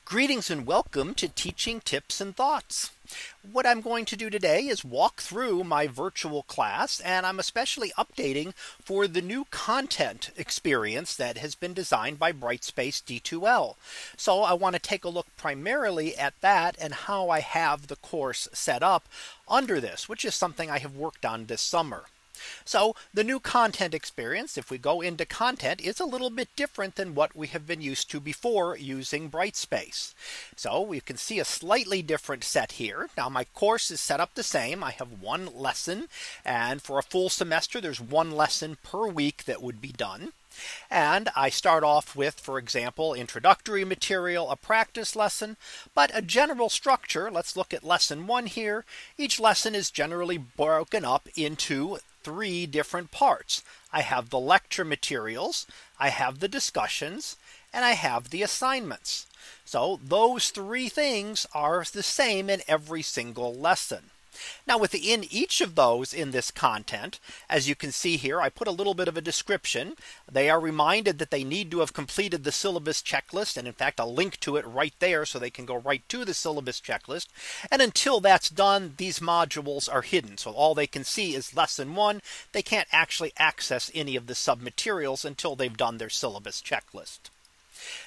Greetings and welcome to Teaching Tips and Thoughts. What I'm going to do today is walk through my virtual class, and I'm especially updating for the new content experience that has been designed by Brightspace D2L. So I want to take a look primarily at that and how I have the course set up under this, which is something I have worked on this summer. So the new content experience, if we go into content, is a little bit different than what we have been used to before using Brightspace. So we can see a slightly different set here. Now my course is set up the same. I have one lesson, and for a full semester there's one lesson per week that would be done. And I start off with, for example, introductory material, a practice lesson, but a general structure. Let's look at lesson 1 here. Each lesson is generally broken up into 3 different parts. I have the lecture materials, I have the discussions, and I have the assignments. So those 3 things are the same in every single lesson. Now within each of those in this content, as you can see here, I put a little bit of a description. They are reminded that they need to have completed the syllabus checklist, and in fact a link to it right there so they can go right to the syllabus checklist. And until that's done, these modules are hidden. So all they can see is lesson 1. They can't actually access any of the sub materials until they've done their syllabus checklist.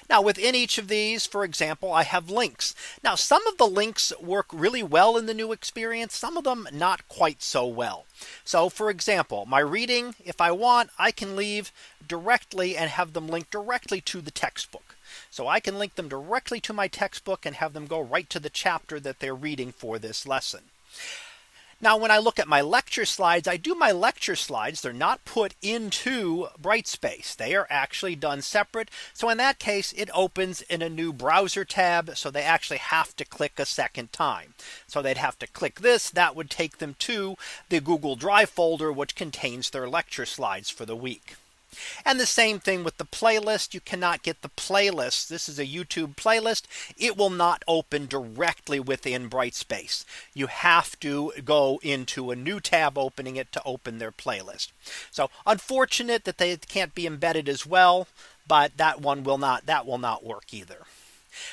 Now within each of these, for example, I have links. Now some of the links work really well in the new experience, some of them not quite so well. So for example, my reading, if I want, I can leave directly and have them link directly to the textbook. So I can link them directly to my textbook and have them go right to the chapter that they're reading for this lesson. Now when I look at my lecture slides, I do my lecture slides. They're not put into Brightspace. They are actually done separate. So in that case, it opens in a new browser tab. So they actually have to click a second time. So they'd have to click this. That would take them to the Google Drive folder, which contains their lecture slides for the week. And the same thing with the playlist. You cannot get the playlist. This is a YouTube playlist. It will not open directly within Brightspace. You have to go into a new tab opening it to open their playlist. So unfortunate that they can't be embedded as well, but that will not work either.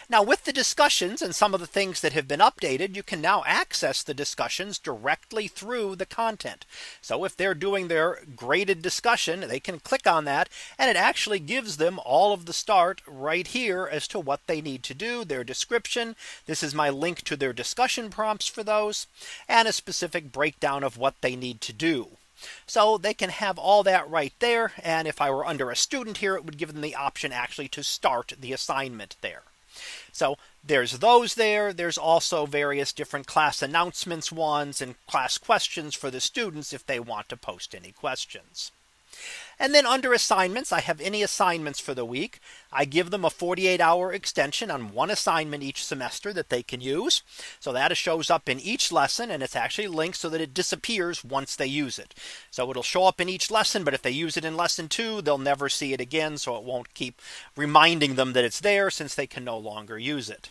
Now with the discussions and some of the things that have been updated, you can now access the discussions directly through the content. So if they're doing their graded discussion, they can click on that and it actually gives them all of the start right here as to what they need to do, their description. This is my link to their discussion prompts for those, and a specific breakdown of what they need to do. So they can have all that right there. And if I were under a student here, it would give them the option actually to start the assignment there. So there's those there. There's also various different class announcements ones and class questions for the students if they want to post any questions. And then under assignments, I have any assignments for the week. I give them a 48-hour extension on one assignment each semester that they can use. So that shows up in each lesson, and it's actually linked so that it disappears once they use it. So it'll show up in each lesson, but if they use it in lesson 2, they'll never see it again. So it won't keep reminding them that it's there since they can no longer use it.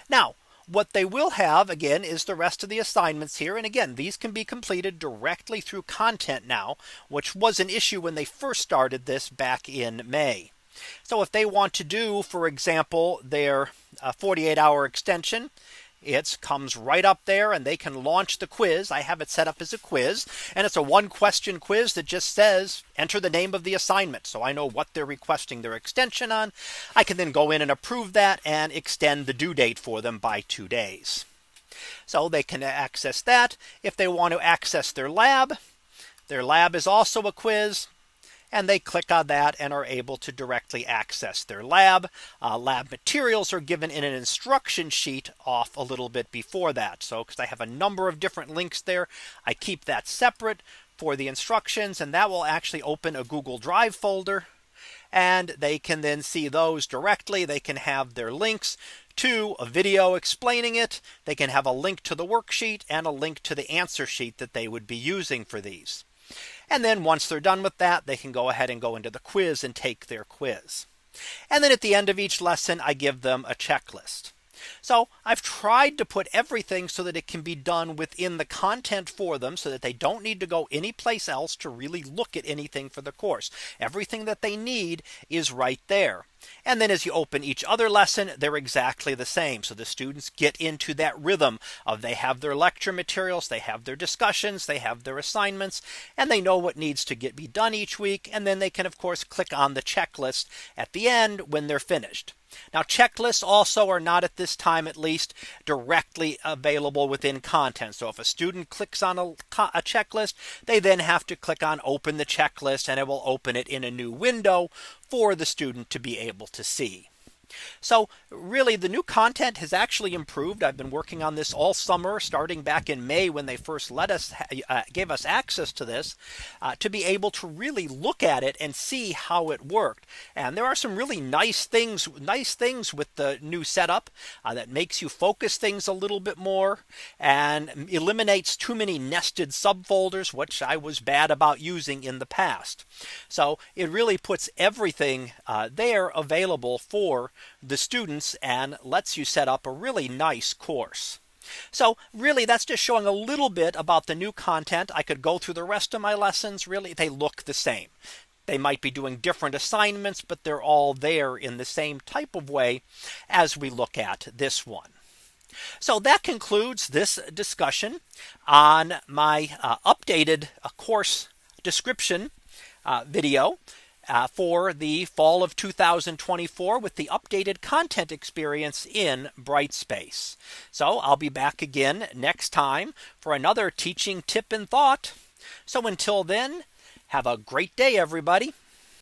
Now, what they will have again is the rest of the assignments here. And again, these can be completed directly through content now, which was an issue when they first started this back in May. So if they want to do, for example, their 48-hour extension, it comes right up there and they can launch the quiz. I have it set up as a quiz, and it's a 1-question quiz that just says enter the name of the assignment. So I know what they're requesting their extension on. I can then go in and approve that and extend the due date for them by 2 days. So they can access that. If they want to access their lab is also a quiz. And they click on that and are able to directly access their lab. Lab materials are given in an instruction sheet off a little bit before that. So because I have a number of different links there, I keep that separate for the instructions, and that will actually open a Google Drive folder. And they can then see those directly. They can have their links to a video explaining it. They can have a link to the worksheet and a link to the answer sheet that they would be using for these. And then once they're done with that, they can go ahead and go into the quiz and take their quiz. And then at the end of each lesson, I give them a checklist. So I've tried to put everything so that it can be done within the content for them so that they don't need to go anyplace else to really look at anything for the course. Everything that they need is right there. And then as you open each other lesson, they're exactly the same. So the students get into that rhythm of they have their lecture materials, they have their discussions, they have their assignments, and they know what needs to be done each week. And then they can, of course, click on the checklist at the end when they're finished. Now, checklists also are not at this time, at least, directly available within content. So if a student clicks on a checklist, they then have to click on open the checklist, and it will open it in a new window for the student to be able to see. So really the new content has actually improved. I've been working on this all summer, starting back in May when they first gave us access to this, to be able to really look at it and see how it worked. And there are some really nice things with the new setup that makes you focus things a little bit more and eliminates too many nested subfolders, which I was bad about using in the past. So it really puts everything there available for the students and lets you set up a really nice course. So really that's just showing a little bit about the new content. I could go through the rest of my lessons. Really, they look the same. They might be doing different assignments, but they're all there in the same type of way as we look at this one. So that concludes this discussion on my updated course description video for the fall of 2024 with the updated content experience in Brightspace. So I'll be back again next time for another teaching tip and thought. So until then, have a great day, everybody.